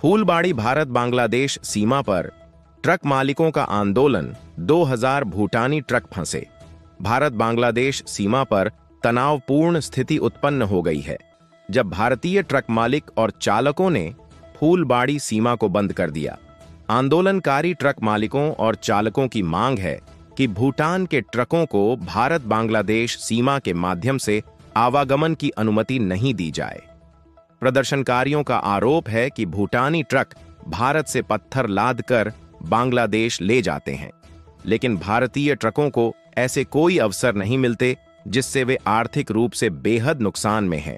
फूलबाड़ी भारत बांग्लादेश सीमा पर ट्रक मालिकों का आंदोलन, 2000 भूटानी ट्रक फंसे। भारत बांग्लादेश सीमा पर तनावपूर्ण स्थिति उत्पन्न हो गई है जब भारतीय ट्रक मालिक और चालकों ने फूलबाड़ी सीमा को बंद कर दिया। आंदोलनकारी ट्रक मालिकों और चालकों की मांग है कि भूटान के ट्रकों को भारत बांग्लादेश सीमा के माध्यम से आवागमन की अनुमति नहीं दी जाए। प्रदर्शनकारियों का आरोप है कि भूटानी ट्रक भारत से पत्थर लाद कर बांग्लादेश ले जाते हैं, लेकिन भारतीय ट्रकों को ऐसे कोई अवसर नहीं मिलते, जिससे वे आर्थिक रूप से बेहद नुकसान में हैं।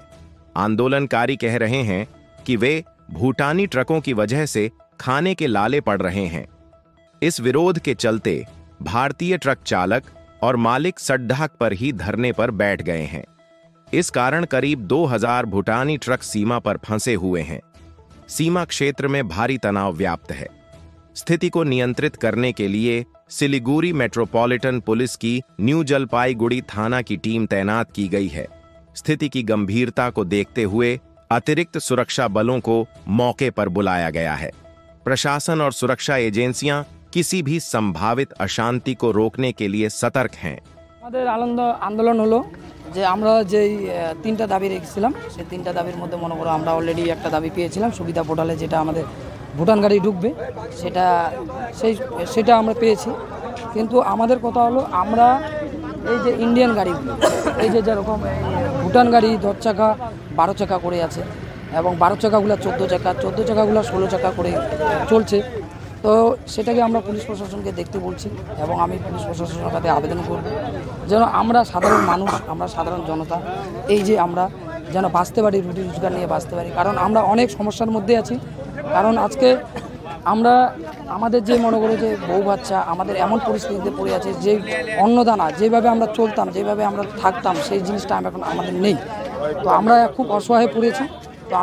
आंदोलनकारी कह रहे हैं कि वे भूटानी ट्रकों की वजह से खाने के लाले पड़ रहे हैं। इस विरोध के चलते भारतीय ट्रक चालक और मालिक सड़क पर ही धरने पर बैठ गए हैं। इस कारण करीब 2000 भूटानी ट्रक सीमा पर फंसे हुए हैं। सीमा क्षेत्र में भारी तनाव व्याप्त है। स्थिति को नियंत्रित करने के लिए सिलीगुड़ी मेट्रोपॉलिटन पुलिस की न्यू जलपाईगुड़ी थाना की टीम तैनात की गई है। स्थिति की गंभीरता को देखते हुए अतिरिक्त सुरक्षा बलों को मौके पर बुलाया गया है। प्रशासन और सुरक्षा एजेंसियां किसी भी संभावित अशांति को रोकने के लिए सतर्क हैं। आंदोलन হলো যে আমরা যে তিনটা দাবি রেখেছিলাম, সেই তিনটা দাবির মধ্যে মনে করো আমরা অলরেডি একটা দাবি পেয়েছিলাম, সুবিধা পোর্টালে যেটা আমাদের ভুটান গাড়ি ঢুকবে সেটা আমরা পেয়েছি। কিন্তু আমাদের কথা হলো আমরা এই যে ইন্ডিয়ান গাড়িগুলো, এই যে যেরকম ভুটান গাড়ি 10 চাকা 12 চাকা করে আছে এবং 12 চাকাগুলো 14 চাকা, 14 চাকাগুলো 16 চাকা করে চলছে। তো সেটাকে আমরা পুলিশ প্রশাসনকে দেখতে বলছি এবং আমি পুলিশ প্রশাসনের কাছে আবেদন করব যেন আমরা সাধারণ মানুষ, আমরা সাধারণ জনতা এই যে আমরা যেন বাঁচতে পারি, রুটি রোজগার নিয়ে বাঁচতে পারি। কারণ আমরা অনেক সমস্যার মধ্যে আছি। কারণ আজকে আমরা আমাদের যে মনে করে যে বউ বাচ্চা আমাদের এমন পরিস্থিতিতে পড়ে আছে যে অন্নদানা যেভাবে আমরা চলতাম, যেভাবে আমরা থাকতাম, সেই জিনিসটা এখন আমাদের নেই। তো আমরা খুব অসহায় পড়েছি। তো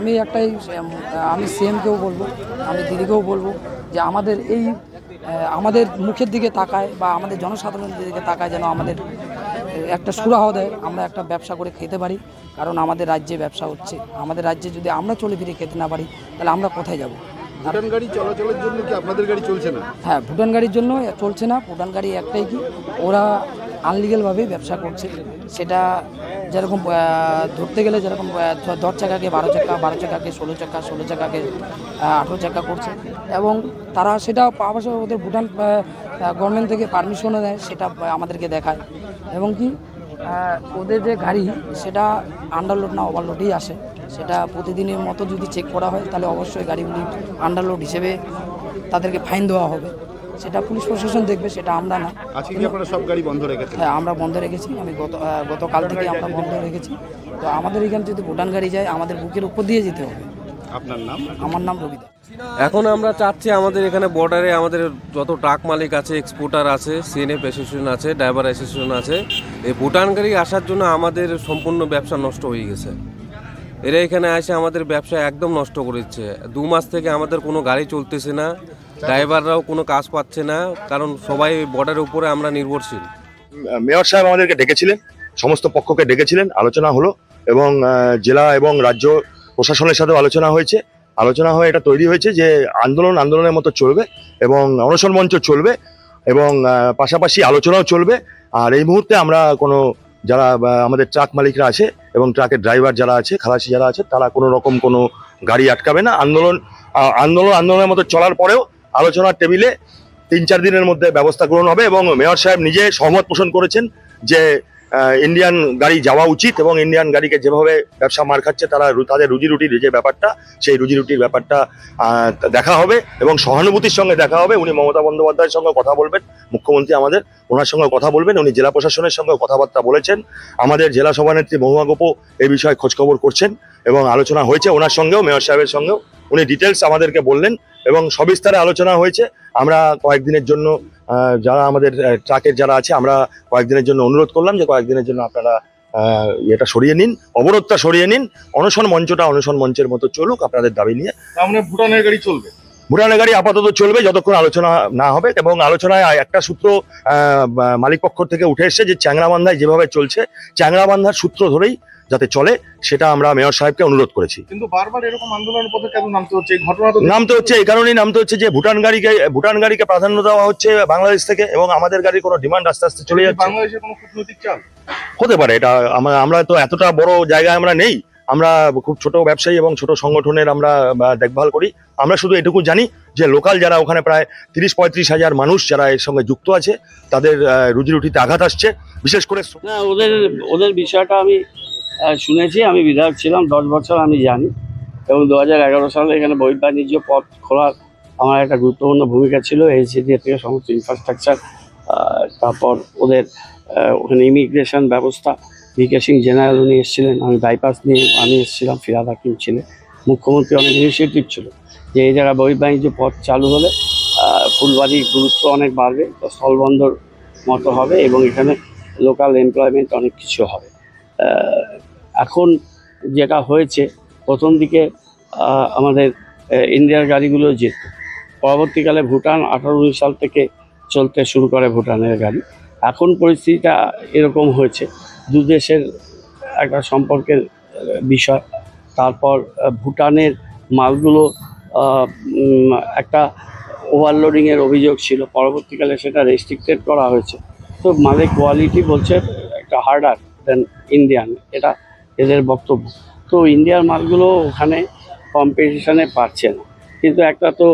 আমি সিএমকেও বলবো, আমি দিদিকেও বলবো যে আমাদের মুখের দিকে তাকায় বা আমাদের জনসাধারণের দিকে তাকায়, যেন আমাদের একটা সুরাহা দেয়, আমরা একটা ব্যবসা করে খেতে পারি। কারণ আমাদের রাজ্যে ব্যবসা হচ্ছে, আমাদের রাজ্যে যদি আমরা চলে ফিরে খেতে না পারি তাহলে আমরা কোথায় যাব? ভুটান গাড়ি চলাচলের জন্য কি আপনাদের গাড়ি চলছে না? হ্যাঁ, ভুটান গাড়ির জন্য চলছে না। ভুটান গাড়ি একটাই কি ওরা আনলিগালভাবে ব্যবসা করছে। সেটা যেরকম ধরতে গেলে যেরকম 10 চাকাকে 12 চাকা, 12 চাকাকে 16 চাকা, 16 চাকাকে 18 চাকা করছে এবং তারা সেটা অবশ্য ওদের ভুটান গভর্নমেন্ট থেকে পারমিশনও দেয়, সেটা আমাদেরকে দেখায় এবং কি ওদের যে গাড়ি সেটা আন্ডারলোড না ওভারলোডই আসে। সেটা প্রতিদিনের মতো যদি চেক করা হয় তাহলে অবশ্যই গাড়িগুলি আন্ডারলোড হিসেবে তাদেরকে ফাইন দেওয়া হবে। সেটা পুলিশ প্রশাসন দেখবে, সেটা আমরা না। আজকে কি আপনারা সব গাড়ি বন্ধ রেখেছেন? হ্যাঁ, আমরা বন্ধ রেখেছি। আমি গতকাল থেকে আমরা বন্ধ রেখেছি। তো আমাদের এখানে যদি ভুটান গাড়ি যায় আমাদের বুকের উপর দিয়ে যেতে হবে। আপনার নাম? আমার নাম রবিদা। এখন আমরা চাচ্ছি আমাদের এখানে বর্ডারে আমাদের যত ট্রাক মালিক আছে, এক্সপোর্টার আছে, সিএনএফ অ্যাসোসিয়েশন আছে, ড্রাইভার অ্যাসোসিয়েশন আছে, এই ভুটান গাড়ি আসার জন্য আমাদের সম্পূর্ণ ব্যবসা নষ্ট হয়ে গেছে। এরা এখানে এসে আমাদের ব্যবসা একদম নষ্ট করে দিচ্ছে। 2 মাস থেকে আমাদের কোনো গাড়ি চলতেছে না, ড্রাইভাররাও কোনো কাজ পাচ্ছে না, কারণ সবাই বর্ডারের উপরে আমরা নির্ভরশীল। মেয়র সাহেব আমাদেরকে ডেকেছিলেন, সমস্ত পক্ষকে ডেকেছিলেন, আলোচনা হলো এবং জেলা এবং রাজ্য প্রশাসনের সাথেও আলোচনা হয়েছে। আলোচনা হয়ে এটা তৈরি হয়েছে যে আন্দোলনের মতো চলবে এবং অনশন মঞ্চ চলবে এবং পাশাপাশি আলোচনাও চলবে। আর এই মুহূর্তে আমরা যারা আমাদের ট্রাক মালিকরা আছে এবং ট্রাকের ড্রাইভার যারা আছে, খালাসি যারা আছে, তারা কোনো রকম কোনো গাড়ি আটকাবে না। আন্দোলনের মতো চলার পরেও আলোচনার টেবিলে 3-4 দিনের মধ্যে ব্যবস্থা গ্রহণ হবে এবং মেয়র সাহেব নিজে সহমত পোষণ করেছেন যে ইন্ডিয়ান গাড়ি যাওয়া উচিত এবং ইন্ডিয়ান গাড়িকে যেভাবে ব্যবসা মার খাচ্ছে তাদের রুজি রুটির যে ব্যাপারটা, সেই রুজি রুটির ব্যাপারটা দেখা হবে এবং সহানুভূতির সঙ্গে দেখা হবে। উনি মমতা বন্দ্যোপাধ্যায়ের সঙ্গে কথা বলবেন, মুখ্যমন্ত্রী ওনার সঙ্গে কথা বলবেন। উনি জেলা প্রশাসনের সঙ্গে কথাবার্তা বলেছেন। আমাদের জেলা সভানেত্রী মহুয়া গোপও এই বিষয়ে খোঁজখবর করছেন এবং আলোচনা হয়েছে ওনার সঙ্গেও, মেয়র সাহেবের সঙ্গেও। উনি ডিটেলস আমাদেরকে বললেন এবং সবিস্তারে আলোচনা হয়েছে। আমরা কয়েকদিনের জন্য যারা আমাদের ট্রাকের যারা আছে, আমরা কয়েকদিনের জন্য অনুরোধ করলাম যে কয়েকদিনের জন্য আপনারা এটা সরিয়ে নিন, অবরোধটা সরিয়ে নিন, অনশন মঞ্চের মতো চলুক আপনাদের দাবি নিয়ে। আমরা ভুটানের গাড়ি চলবে? ভুটানের গাড়ি আপাতত চলবে যতক্ষণ আলোচনা না হবে এবং আলোচনায় একটা সূত্র মালিক পক্ষ থেকে উঠে এসছে যে চ্যাংরাবান্ধায় যেভাবে চলছে, চ্যাংরাবান্ধার সূত্র ধরেই যাতে চলে, সেটা আমরা মেয়র সাহেবকে অনুরোধ করেছি। কিন্তু বারবার এরকম আন্দোলনের পথে কেন নামতে হচ্ছে? এই ঘটনা তো নামতে হচ্ছে এই কারণেই নামতে হচ্ছে যে ভুটান গাড়িকে প্রাধান্য দেওয়া হচ্ছে বাংলাদেশ থেকে, এবং আমাদের গাড়ির কোনো ডিমান্ড আস্তে আস্তে চলে যাচ্ছে। বাংলাদেশের কোনো কূটনৈতিক চাল হতে পারে, এটা আমরা তো এতটা বড় জায়গায় আমরা নেই, আমরা খুব ছোট ব্যবসায়ী এবং ছোট সংগঠনের আমরা দেখভাল করি। আমরা শুধু এটুকু জানি যে লোকাল যারা ওখানে প্রায় 30-35 হাজার মানুষ যারা এর সঙ্গে যুক্ত আছে, তাদের রুজি রুটিতে আঘাত আসছে, বিশেষ করে না, ওদের বিষয়টা আমি শুনেছি। আমি বিধায়ক ছিলাম 10 বছর, আমি জানি। এবং 2011 সালে এখানে বহির্বাণিজ্য পথ খোলার আমার একটা গুরুত্বপূর্ণ ভূমিকা ছিল। এসিডিএ থেকে সমস্ত ইনফ্রাস্ট্রাকচার, তারপর ওদের ওখানে ইমিগ্রেশন ব্যবস্থা, ভিকে সিং জেনারেল উনি এসেছিলেন, আমি বাইপাস নিয়ে আমি এসেছিলাম, ফিরাদ হাকিম ছিলেন, মুখ্যমন্ত্রী অনেক ইনিশিয়েটিভ ছিল যে এই জায়গায় বহির্বাণিজ্য পথ চালু হলে ফুলবাড়ির গুরুত্ব অনেক বাড়বে, স্থলবন্দর মতো হবে এবং এখানে লোকাল এমপ্লয়মেন্ট অনেক কিছু হবে। এখন যেটা হয়েছে, প্রথম দিকে আমাদের ইন্ডিয়ার গাড়িগুলো যেত, পরবর্তীকালে ভুটান 18-19 সাল থেকে চলতে শুরু করে ভুটানের গাড়ি। এখন পরিস্থিতিটা এরকম হয়েছে, দু দেশের একটা সম্পর্কের বিষয়। তারপর ভুটানের মালগুলো একটা ওভারলোডিংয়ের অভিযোগ ছিল, পরবর্তীকালে সেটা রেস্ট্রিক্টেড করা হয়েছে। তো মালের কোয়ালিটি বলছে একটা হার্ডার দেন ইন্ডিয়ান, এটা এদের বক্তব্য। তো ইন্ডিয়ার মালগুলো ওখানে কম্পিটিশনে পাচ্ছে না, কিন্তু একটা তো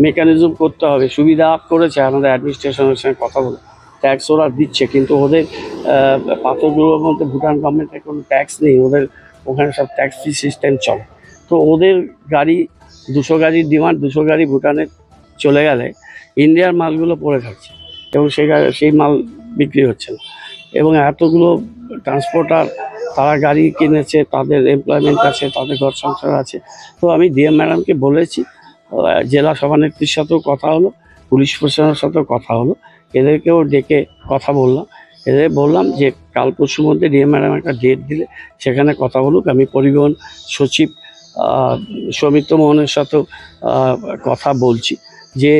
মেকানিজম করতে হবে। সুবিধা করেছে আমাদের অ্যাডমিনিস্ট্রেশনের সঙ্গে কথা বলে, ট্যাক্স ওরা দিচ্ছে, কিন্তু ওদের পাথরগুলোর মধ্যে ভুটান গভর্নমেন্টের কোনো ট্যাক্স নেই, ওদের ওখানে সব ট্যাক্স ফ্রি সিস্টেম চলে। তো ওদের গাড়ি 200 গাড়ির ডিমান্ড, 200 গাড়ি ভুটানে চলে গেলে ইন্ডিয়ার মালগুলো পড়ে থাকছে এবং সেই মাল বিক্রি হচ্ছে না। এবং এতগুলো ট্রান্সপোর্টার তারা গাড়ি কিনেছে, তাদের এমপ্লয়মেন্ট আছে, তাদের ঘর সংসার আছে। তো আমি ডিএম ম্যাডামকে বলেছি, জেলা সভানেত্রীর সাথেও কথা হলো, পুলিশ প্রশাসনের সাথেও কথা হলো, এদেরকেও ডেকে কথা বললাম। এদের বললাম যে কাল পরশুর মধ্যে ডিএম ম্যাডাম একটা ডেট দিলে সেখানে কথা বলুক। আমি পরিবহন সচিব সৌমিত্র মোহনের সাথেও কথা বলছি যে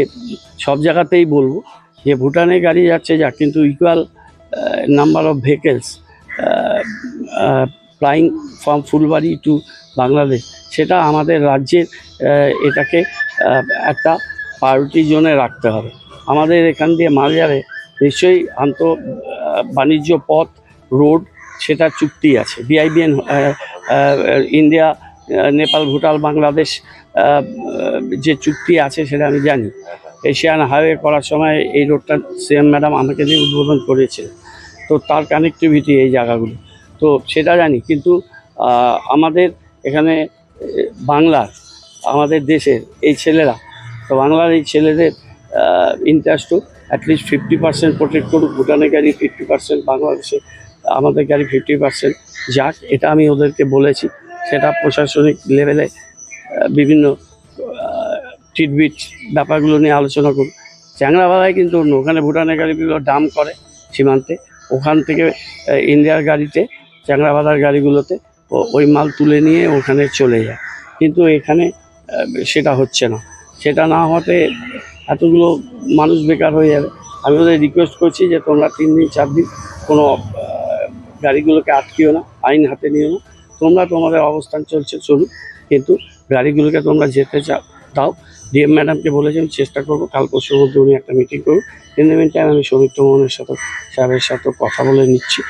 সব জায়গাতেই বলবো যে ভুটানে গাড়ি যাচ্ছে যা, কিন্তু equal number of vehicles flying from Phulbari to Bangladesh, সেটা আমাদের রাজ্যের এটাকে একটা প্রায়োরিটি জোনে রাখতে হবে। আমাদের এখান দিয়ে মাল যাবে, নিশ্চয়ই বাণিজ্য পথ রোড সেটা চুক্তি আছে, বিআইবিএন ইন্ডিয়া নেপাল ভুটান বাংলাদেশ যে চুক্তি আছে সেটা আমি জানি। এশিয়ান হাইওয়ে করার সময় এই রোডটা সিএম ম্যাডাম আমাকে দিয়ে উদ্বোধন করেছিলেন, তো তার কানেক্টিভিটি এই জায়গাগুলো তো সেটা জানি। কিন্তু আমাদের এখানে বাংলার, আমাদের দেশের এই ছেলেরা, তো বাংলার এই ছেলেদের ইন্টারেস্টও অ্যাটলিস্ট 50% প্রোটেক্ট করুক, ভুটানের গাড়ি 50%, বাংলাদেশে আমাদের গাড়ি 50% যাক, এটা আমি ওদেরকে বলেছি। সেটা প্রশাসনিক লেভেলে বিভিন্ন ট্রিটবিট ব্যাপারগুলো নিয়ে আলোচনা করুন। চ্যাংরাবাধায় কিন্তু অন্য, ওখানে ভুটানের গাড়িগুলো ডাম করে সীমান্তে, ওখান থেকে ইন্ডিয়ার গাড়িতে চ্যাংরাবাধার গাড়িগুলোতে ওই মাল তুলে নিয়ে ওখানে চলে যায়, কিন্তু এখানে সেটা হচ্ছে না। সেটা না হওয়াতে এতগুলো মানুষ বেকার হয়ে যাবে। আমি ওদের রিকোয়েস্ট করছি যে তোমরা 3 দিন 4 দিন কোনো গাড়িগুলোকে আটকিও না, আইন হাতে নিও না, তোমরা তোমাদের অবস্থান চলছে চলুক, কিন্তু গাড়িগুলোকে তোমরা যেতে দাও। ডিএম ম্যাডামকে বলেছেন চেষ্টা করবো কাল পরশুর মধ্যে উনি একটা মিটিং করুন। ইন দ্য মিন টাইম আমি সৌমিত্র মোহনের সাহেবের সাথে কথা বলে নিচ্ছি।